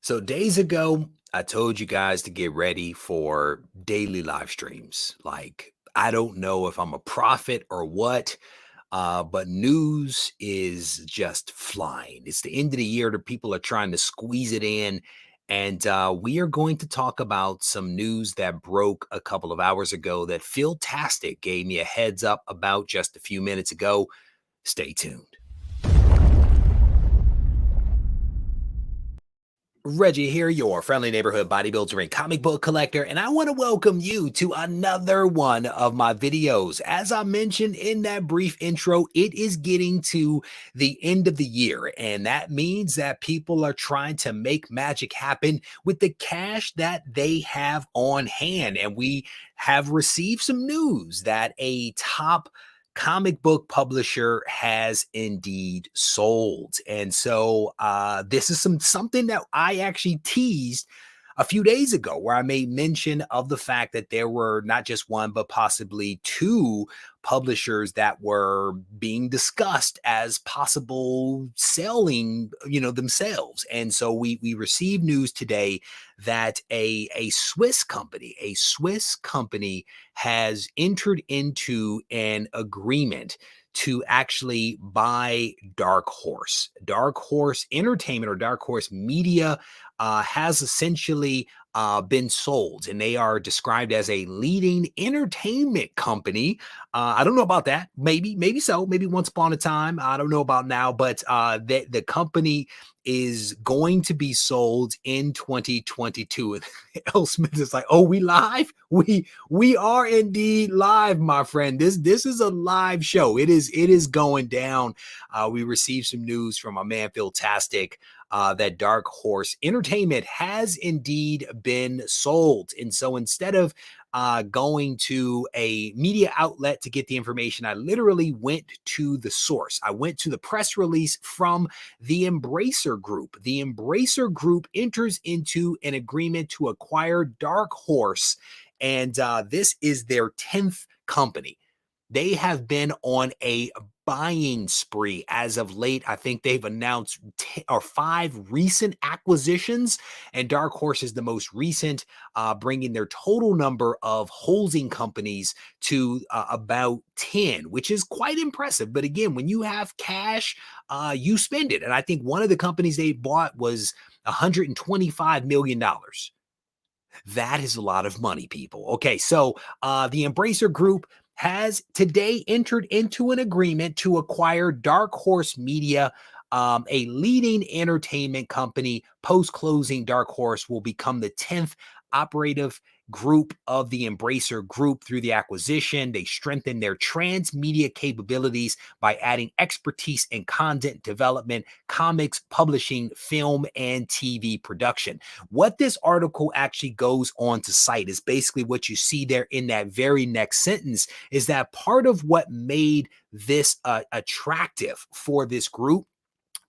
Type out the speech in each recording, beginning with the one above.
So days ago, I told you guys to get ready for daily live streams. Like, I don't know if I'm a prophet or what, but news is just flying. It's the end of the year. The people are trying to squeeze it in. And we are going to talk about some news that broke a couple of hours ago that Phil Tastic gave me a heads up about just a few minutes ago. Stay tuned. Reggie here, your friendly neighborhood bodybuilder and comic book collector, and I want to welcome you to another one of my videos. As I mentioned in that brief intro, it is getting to the end of the year, and that means that people are trying to make magic happen with the cash that they have on hand. And we have received some news that a top comic book publisher has indeed sold. And so this is something that I actually teased a few days ago, where I made mention of the fact that there were not just one, but possibly two publishers that were being discussed as possible selling, themselves. And so we received news today that a Swiss company has entered into an agreement to actually buy Dark Horse. Dark Horse Entertainment, or Dark Horse Media, has essentially been sold, and they are described as a leading entertainment company. I don't know about that. Maybe so. Maybe once upon a time. I don't know about now, but the company is going to be sold in 2022. And L. Smith is like, "Oh, we live? We are indeed live, my friend. This is a live show. It is going down." We received some news from my man Phil Tastic that Dark Horse Entertainment has indeed been sold. And so instead of going to a media outlet to get the information, I literally went to the source. I went to the press release from the Embracer Group. The Embracer Group enters into an agreement to acquire Dark Horse, and this is their 10th company. They have been on a buying spree as of late. I think they've announced 10 or 5 recent acquisitions, and Dark Horse is the most recent, bringing their total number of holding companies to about 10, which is quite impressive. But again, when you have cash, you spend it. And I think one of the companies they bought was $125 million. That is a lot of money, people. Okay, so the Embracer Group has today entered into an agreement to acquire Dark Horse Media, a leading entertainment company. Post-closing, Dark Horse will become the 10th operative group of the Embracer Group. Through the acquisition, they strengthen their transmedia capabilities by adding expertise in content development, comics, publishing, film, and TV production. What this article actually goes on to cite is basically what you see there in that very next sentence, is that part of what made this attractive for this group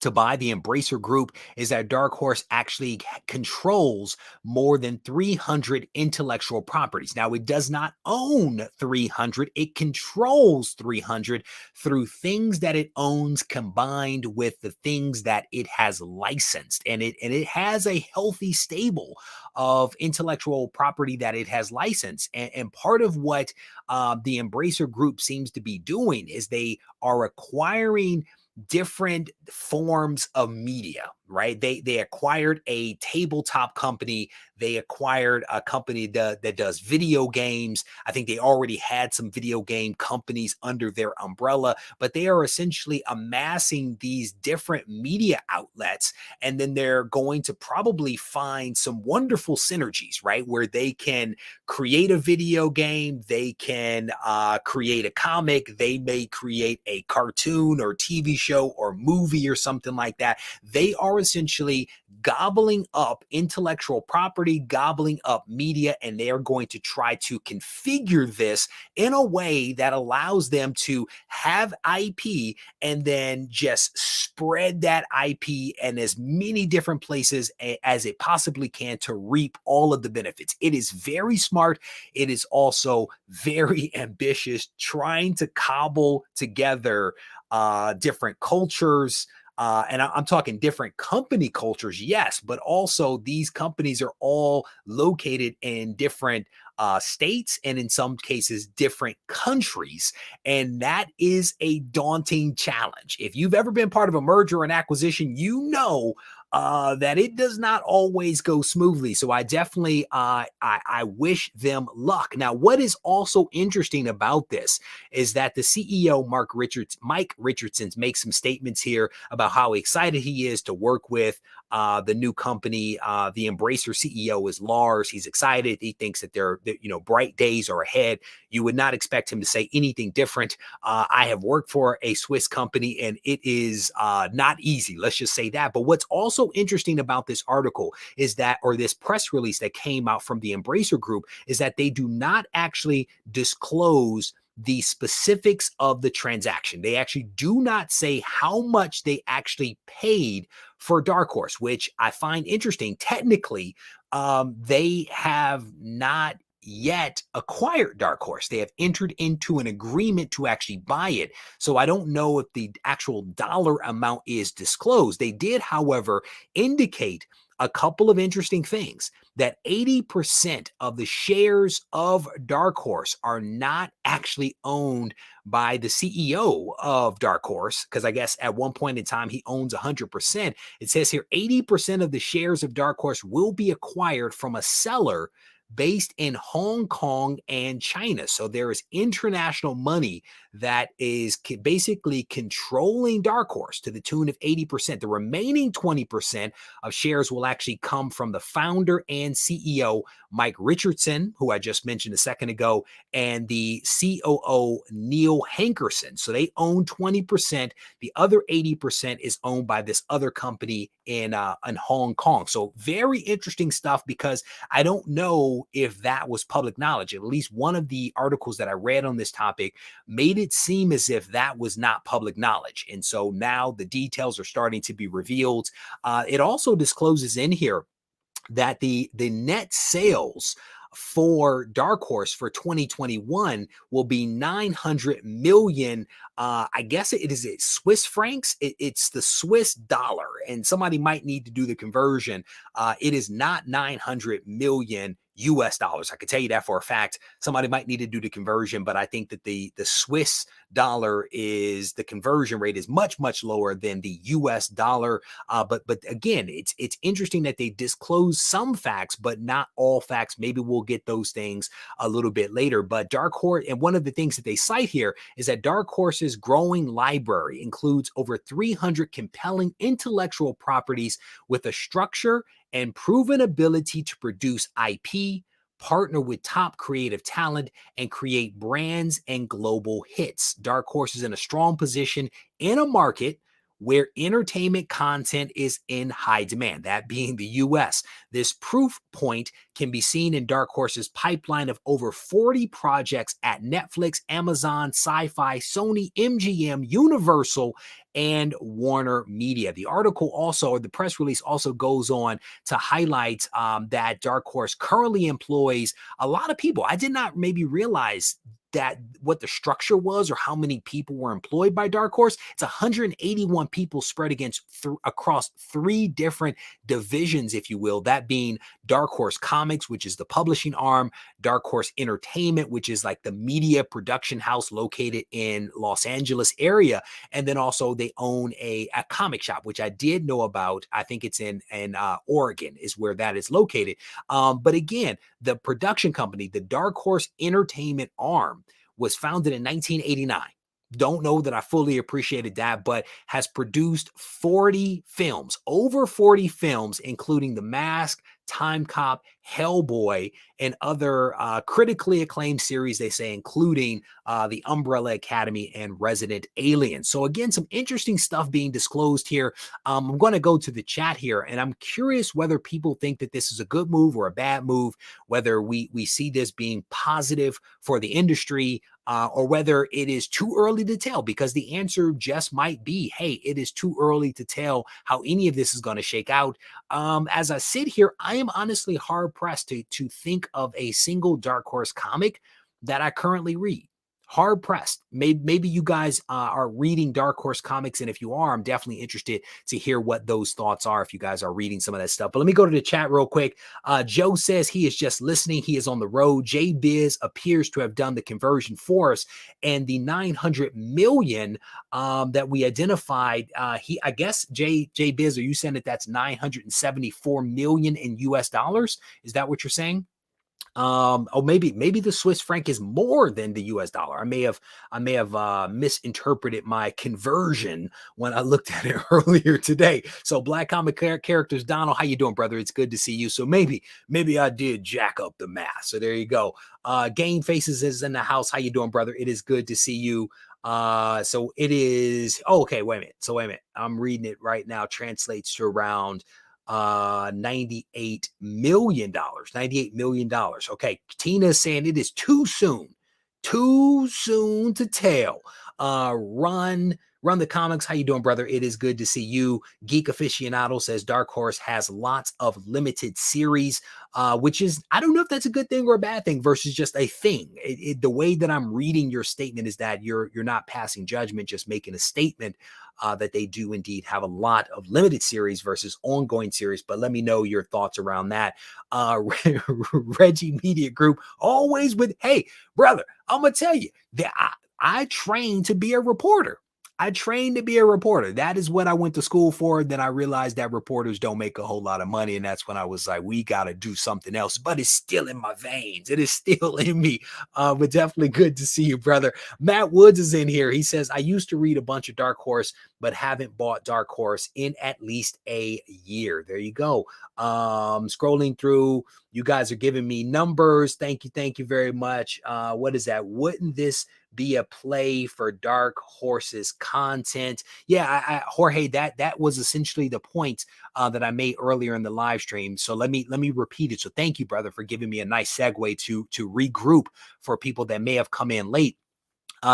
to buy the Embracer Group is that Dark Horse actually controls more than 300 intellectual properties. Now, it does not own 300, it controls 300 through things that it owns combined with the things that it has licensed. And it has a healthy stable of intellectual property that it has licensed. And part of what the Embracer Group seems to be doing is they are acquiring different forms of media, right? They acquired a tabletop company. They acquired a company that does video games. I think they already had some video game companies under their umbrella, but they are essentially amassing these different media outlets. And then they're going to probably find some wonderful synergies, right? Where they can create a video game, they can create a comic, they may create a cartoon or TV show or movie or something like that. They are essentially gobbling up intellectual property, gobbling up media, and they are going to try to configure this in a way that allows them to have IP and then just spread that IP in as many different places as it possibly can to reap all of the benefits. It is very smart. It is also very ambitious, trying to cobble together different cultures, And I'm talking different company cultures, yes, but also these companies are all located in different states and in some cases different countries. And that is a daunting challenge. If you've ever been part of a merger or an acquisition, you know that it does not always go smoothly. So I definitely I wish them luck. Now, what is also interesting about this is that the CEO Mike Richardson's makes some statements here about how excited he is to work with the new company. The Embracer CEO is Lars. He's excited. He thinks that bright days are ahead. You would not expect him to say anything different. I have worked for a Swiss company, and it is not easy. Let's just say that. But what's also interesting about this article is that, or this press release that came out from the Embracer Group, is that they do not actually disclose the specifics of the transaction. They actually do not say how much they actually paid for Dark Horse, which I find interesting. Technically, they have not yet acquired Dark Horse. They have entered into an agreement to actually buy it. So I don't know if the actual dollar amount is disclosed. They did, however, indicate a couple of interesting things, that 80% of the shares of Dark Horse are not actually owned by the CEO of Dark Horse, because I guess at one point in time he owns 100%. It says here 80% of the shares of Dark Horse will be acquired from a seller based in Hong Kong and China. So there is international money that is basically controlling Dark Horse to the tune of 80%. The remaining 20% of shares will actually come from the founder and CEO, Mike Richardson, who I just mentioned a second ago, and the COO, Neil Hankerson. So they own 20%. The other 80% is owned by this other company in Hong Kong. So very interesting stuff, because I don't know if that was public knowledge. At least one of the articles that I read on this topic made it seem as if that was not public knowledge. And so now the details are starting to be revealed. It also discloses in here that the net sales for Dark Horse for 2021 will be 900 million. I guess it is Swiss francs. It's the Swiss dollar, and somebody might need to do the conversion. It is not 900 million US dollars. I can tell you that for a fact. Somebody might need to do the conversion, but I think that the Swiss dollar is, the conversion rate is much, much lower than the US dollar. But again, it's interesting that they disclose some facts, but not all facts. Maybe we'll get those things a little bit later. But Dark Horse, and one of the things that they cite here is that Dark Horse's growing library includes over 300 compelling intellectual properties with a structure and proven ability to produce IP, partner with top creative talent, and create brands and global hits. Dark Horse is in a strong position in a market where entertainment content is in high demand, that being the US. This proof point can be seen in Dark Horse's pipeline of over 40 projects at Netflix, Amazon, Sci-Fi, Sony, MGM, Universal, and Warner Media. The article also, or the press release also goes on to highlight that Dark Horse currently employs a lot of people. I did not maybe realize that what the structure was or how many people were employed by Dark Horse. It's 181 people spread across 3 different divisions, if you will, that being Dark Horse Comics, which is the publishing arm, Dark Horse Entertainment, which is like the media production house located in Los Angeles area. And then also they own a comic shop, which I did know about. I think it's in Oregon is where that is located. But again, the production company, the Dark Horse Entertainment arm, was founded in 1989. Don't know that I fully appreciated that, but has produced 40 films, over 40 films, including The Mask, Time Cop, Hellboy, and other critically acclaimed series, they say, including The Umbrella Academy and Resident Alien. So again, some interesting stuff being disclosed here. I'm going to go to the chat here, and I'm curious whether people think that this is a good move or a bad move, whether we see this being positive for the industry, or whether it is too early to tell, because the answer just might be, hey, it is too early to tell how any of this is going to shake out. As I sit here, I am honestly hard pressed to think of a single Dark Horse comic that I currently read. hard pressed. Maybe you guys are reading Dark Horse comics, and if you are, I'm definitely interested to hear what those thoughts are if you guys are reading some of that stuff. But let me go to the chat real quick. Joe says he is just listening. He is on the road. J Biz appears to have done the conversion for us, and the 900 million that we identified. I guess J Biz, are you saying that that's 974 million in US dollars? Is that what you're saying? Oh, maybe the Swiss franc is more than the US dollar. I may have misinterpreted my conversion when I looked at it earlier today. So Black Comic Characters, Donald, how you doing, brother? It's good to see you. So maybe I did jack up the math. So there you go. Game Faces is in the house. How you doing, brother? It is good to see you. So it is, oh, okay, wait a minute. I'm reading it right now. Translates to around $98 million. $98 million. Okay. Tina is saying it is too soon to tell. Run the comics. How you doing, brother? It is good to see you. Geek Aficionado says Dark Horse has lots of limited series, which is, I don't know if that's a good thing or a bad thing versus just a thing. The way that I'm reading your statement is that you're not passing judgment, just making a statement that they do indeed have a lot of limited series versus ongoing series. But let me know your thoughts around that. Regie Media Group, always with, hey, brother, I'm going to tell you that I trained to be a reporter. I trained to be a reporter. That is what I went to school for. Then I realized that reporters don't make a whole lot of money. And that's when I was like, we got to do something else. But it's still in my veins. It is still in me. But definitely good to see you, brother. Matt Woods is in here. He says, I used to read a bunch of Dark Horse, but haven't bought Dark Horse in at least a year. There you go. Scrolling through, you guys are giving me numbers. Thank you very much. What is that? Wouldn't this be a play for Dark Horse's content? Yeah, Jorge, that was essentially the point that I made earlier in the live stream. So let me repeat it. So thank you, brother, for giving me a nice segue to regroup for people that may have come in late.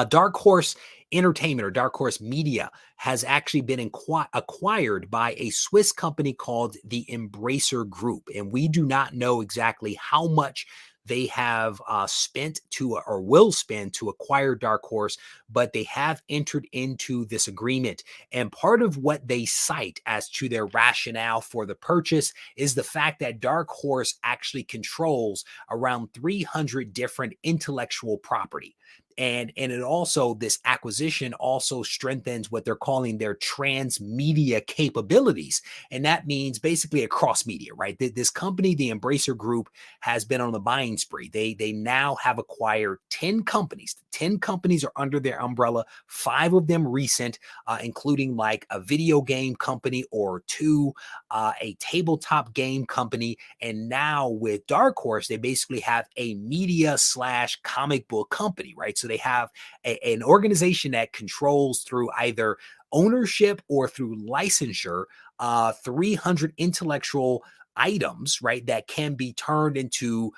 Dark Horse Entertainment or Dark Horse Media has actually been acquired by a Swiss company called the Embracer Group. And we do not know exactly how much they have spent to or will spend to acquire Dark Horse, but they have entered into this agreement. And part of what they cite as to their rationale for the purchase is the fact that Dark Horse actually controls around 300 different intellectual property. And it also, this acquisition also strengthens what they're calling their transmedia capabilities. And that means basically across media, right? This company, the Embracer Group, has been on the buying spree. They now have acquired 10 companies. 10 companies are under their umbrella, 5 of them recent, including like a video game company or 2, a tabletop game company. And now with Dark Horse, they basically have a media / comic book company, right? So they have an organization that controls through either ownership or through licensure 300 intellectual items, right, that can be turned into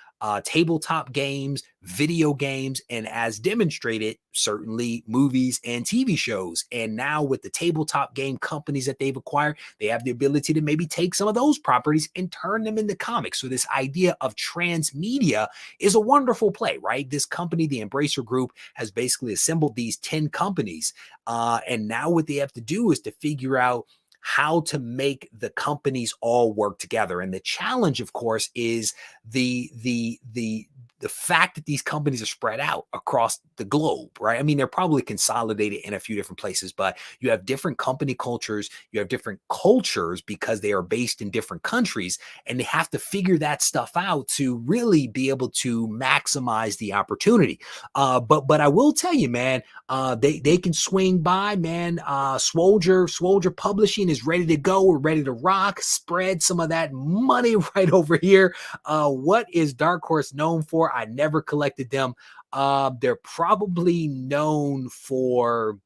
tabletop games, video games, and as demonstrated, certainly movies and TV shows. And now with the tabletop game companies that they've acquired, they have the ability to maybe take some of those properties and turn them into comics. So this idea of transmedia is a wonderful play, right? This company, the Embracer Group, has basically assembled these 10 companies. And now what they have to do is to figure out how to make the companies all work together. And the challenge, of course, is the fact that these companies are spread out across the globe, right? I mean, they're probably consolidated in a few different places, but you have different company cultures, you have different cultures because they are based in different countries, and they have to figure that stuff out to really be able to maximize the opportunity. But I will tell you, man, they can swing by, man. Swoldier Publishing is ready to go. We're ready to rock. Spread some of that money right over here. What is Dark Horse known for? I never collected them. They're probably known for,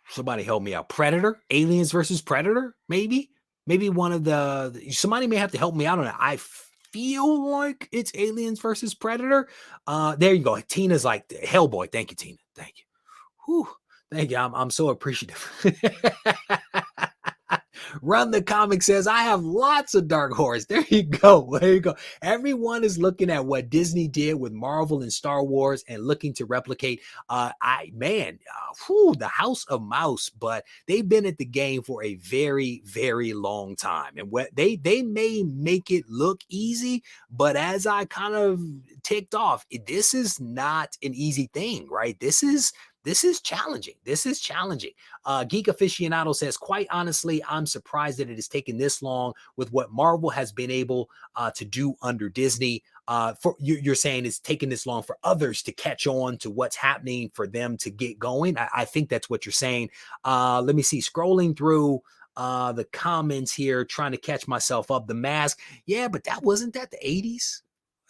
somebody help me out, Predator, Aliens versus Predator, maybe one of somebody may have to help me out on it. I feel like it's Aliens versus Predator. There you go. Tina's like Hellboy. Thank you, Tina. Thank you. Whew. Thank you. I'm so appreciative. Run the Comic says, I have lots of Dark Horse. There you go. There you go. Everyone is looking at what Disney did with Marvel and Star Wars and looking to replicate. The House of Mouse, but they've been at the game for a very, very long time. And what they may make it look easy, but as I kind of ticked off, this is not an easy thing, right? This is challenging. This is challenging. Geek Aficionado says, quite honestly, I'm surprised that it has taken this long with what Marvel has been able to do under Disney. You're saying it's taken this long for others to catch on to what's happening for them to get going. I think that's what you're saying. Let me see. Scrolling through the comments here, trying to catch myself up. The Mask. Yeah, but wasn't that the 80s?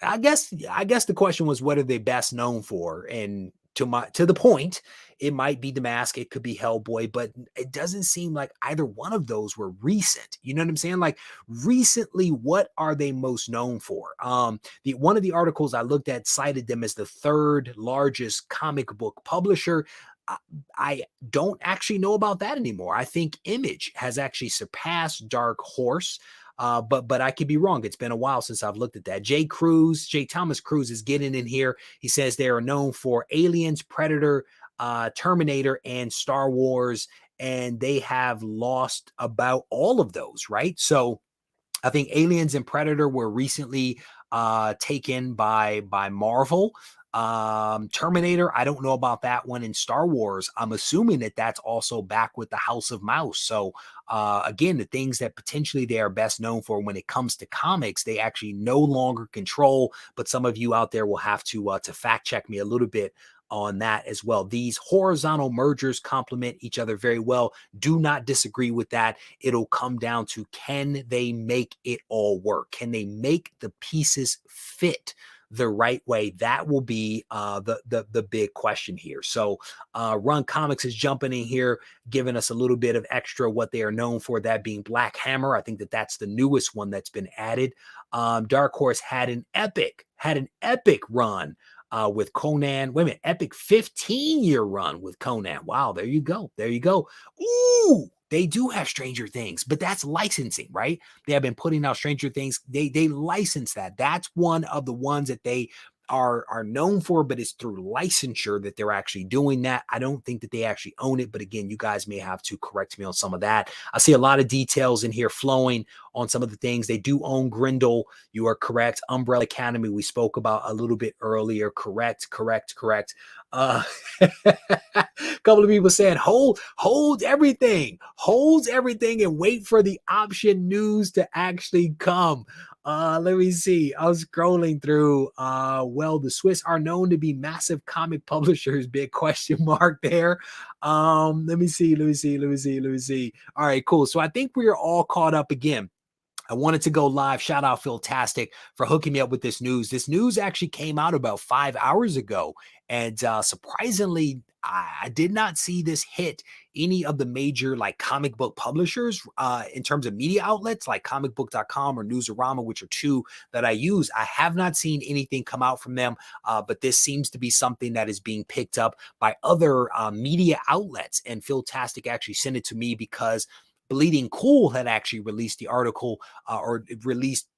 I guess the question was, what are they best known for? And to the point, it might be The Mask, it could be Hellboy, but it doesn't seem like either one of those were recent. You know what I'm saying? Like recently, what are they most known for? One of the articles I looked at cited them as the third largest comic book publisher. I don't actually know about that anymore. I think Image has actually surpassed Dark Horse. But I could be wrong. It's been a while since I've looked at that. J. Thomas Cruz is getting in here. He says they are known for Aliens, Predator, Terminator, and Star Wars, and they have lost about all of those, right? So I think Aliens and Predator were recently taken by Marvel. Terminator, I don't know about that one. In Star Wars, I'm assuming that that's also back with the House of Mouse. So again, the things that potentially they are best known for when it comes to comics, they actually no longer control. But some of you out there will have to fact check me a little bit on that as well. These horizontal mergers complement each other very well. Do not disagree with that. It'll come down to, can they make it all work? Can they make the pieces fit the right way? That will be the big question here. So Run Comics is jumping in here, giving us a little bit of extra what they are known for, that being Black Hammer. I think that's the newest one that's been added. Dark Horse had an epic run with Conan. Wait a minute, epic 15-year run with Conan. Wow, there you go. There you go. Ooh, they do have Stranger Things, but that's licensing, right? They have been putting out Stranger Things. They license that. That's one of the ones that they are known for, but it's through licensure that they're actually doing that. I don't think that they actually own it, but again, you guys may have to correct me on some of that. I see a lot of details in here flowing on some of the things. They do own Grindel. You are correct. Umbrella Academy, we spoke about a little bit earlier. Correct. A couple of people said, hold everything, and wait for the option news to actually come. Let me see. I was scrolling through. The Swiss are known to be massive comic publishers. Big question mark there. Let me see. All right, cool. So I think we are all caught up again. I wanted to go live. Shout out Philtastic for hooking me up with this news. This news actually came out about 5 hours ago. And surprisingly, I did not see this hit any of the major like comic book publishers in terms of media outlets like comicbook.com or Newsarama, which are two that I use. I have not seen anything come out from them, but this seems to be something that is being picked up by other media outlets. And Philtastic actually sent it to me because Bleeding Cool had actually released the article or released,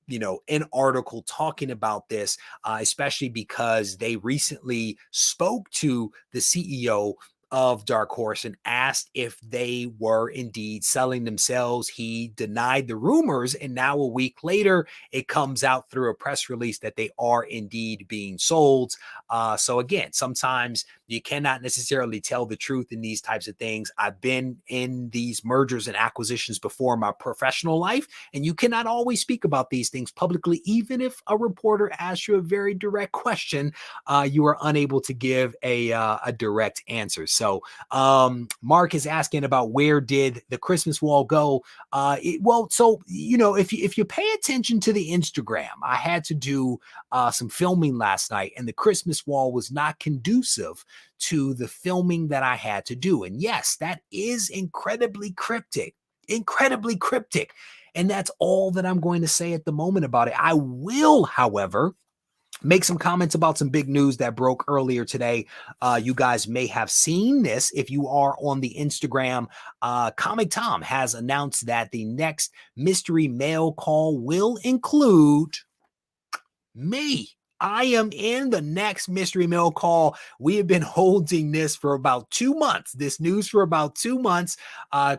an article talking about this, especially because they recently spoke to the CEO of Dark Horse and asked if they were indeed selling themselves. He denied the rumors, and now a week later, it comes out through a press release that they are indeed being sold. So again, sometimes you cannot necessarily tell the truth in these types of things. I've been in these mergers and acquisitions before in my professional life, and you cannot always speak about these things publicly. Even if a reporter asks you a very direct question, you are unable to give a direct answer. So Mark is asking about where did the Christmas wall go? If you pay attention to the Instagram, I had to do some filming last night, and the Christmas wall was not conducive to the filming that I had to do. And yes, that is incredibly cryptic. And that's all that I'm going to say at the moment about it. I will, however, make some comments about some big news that broke earlier today. You guys may have seen this if you are on the Instagram. Comic Tom has announced that the next mystery mail call will include me. I am in the next mystery mail call. We have been holding this for about 2 months. This news for about 2 months.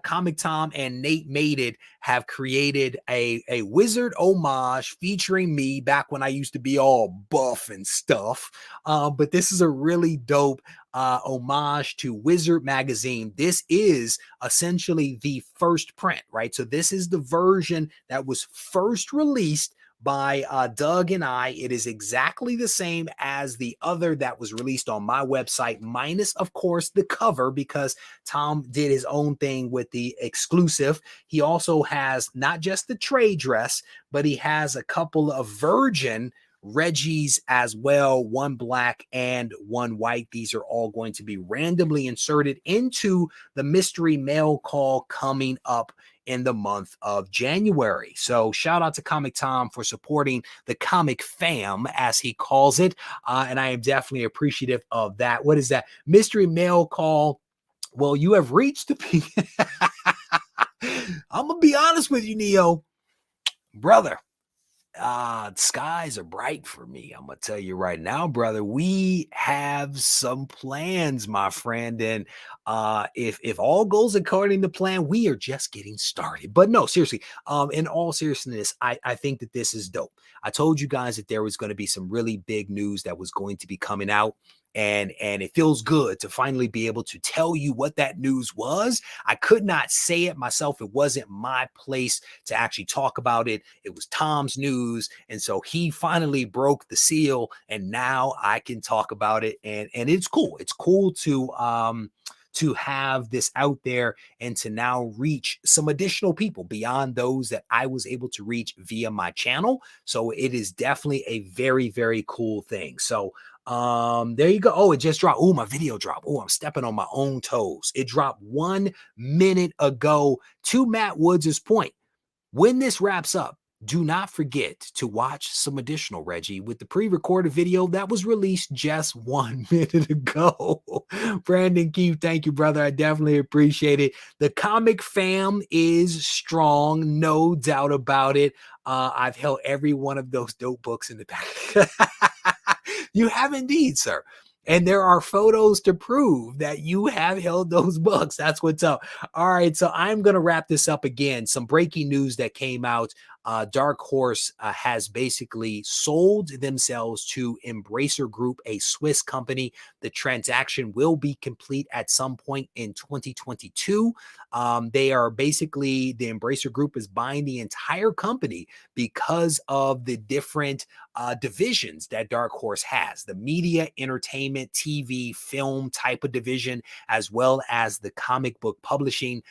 Comic Tom and Nate Made It have created a wizard homage featuring me back when I used to be all buff and stuff. But this is a really dope homage to Wizard magazine. This is essentially the first print, right? So this is the version that was first released by Doug and I. It is exactly the same as the other that was released on my website, minus, of course, the cover, because Tom did his own thing with the exclusive. He also has not just the trade dress, but he has a couple of Virgin Regies as well, one black and one white. These are all going to be randomly inserted into the mystery mail call coming up in the month of January. So shout out to Comic Tom for supporting the comic fam, as he calls it. And I am definitely appreciative of that. What is that? Mystery mail call. Well, you have reached the peak. I'm going to be honest with you, Neo. Brother, skies are bright for me. I'm gonna tell you right now, brother. We have some plans, my friend, and if all goes according to plan, we are just getting started. But no, seriously, in all seriousness, I think that this is dope. I told you guys that there was going to be some really big news that was going to be coming out. And it feels good to finally be able to tell you what that news was. I could not say it myself. It wasn't my place to actually talk about it. It was Tom's news. And so he finally broke the seal, and now I can talk about it. And it's cool. It's cool to have this out there and to now reach some additional people beyond those that I was able to reach via my channel. So it is definitely a very, very cool thing. So there you go. Oh, it just dropped. Oh, my video dropped. Oh, I'm stepping on my own toes. It dropped 1 minute ago. To Matt Woods' point, when this wraps up, do not forget to watch some additional Reggie with the pre-recorded video that was released just 1 minute ago. Brandon Keith, thank you, brother. I definitely appreciate it. The comic fam is strong, no doubt about it. I've held every one of those dope books in the back. You have indeed, sir. And there are photos to prove that you have held those books. That's what's up. All right, so I'm going to wrap this up again. Some breaking news that came out. Dark Horse has basically sold themselves to Embracer Group, a Swiss company. The transaction will be complete at some point in 2022. They are basically, the Embracer Group is buying the entire company because of the different divisions that Dark Horse has: the media, entertainment, TV, film type of division, as well as the comic book publishing.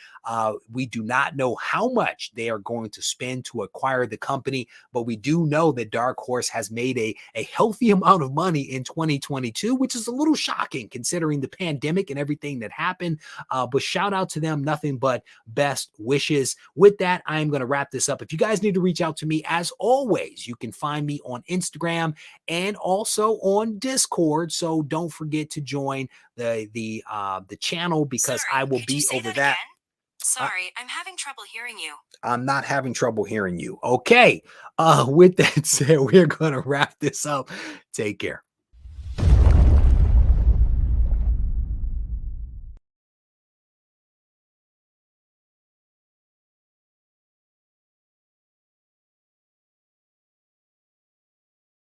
We do not know how much they are going to spend to acquire the company, but we do know that Dark Horse has made a healthy amount of money in 2022, which is a little shocking considering the pandemic and everything that happened. But shout out to them. Nothing but best wishes. With that, I'm going to wrap this up. If you guys need to reach out to me, as always, you can find me on Instagram and also on Discord. So don't forget to join the channel, because I will be over that. Sorry, I'm having trouble hearing you. I'm not having trouble hearing you. Okay. With that said, we're going to wrap this up. Take care.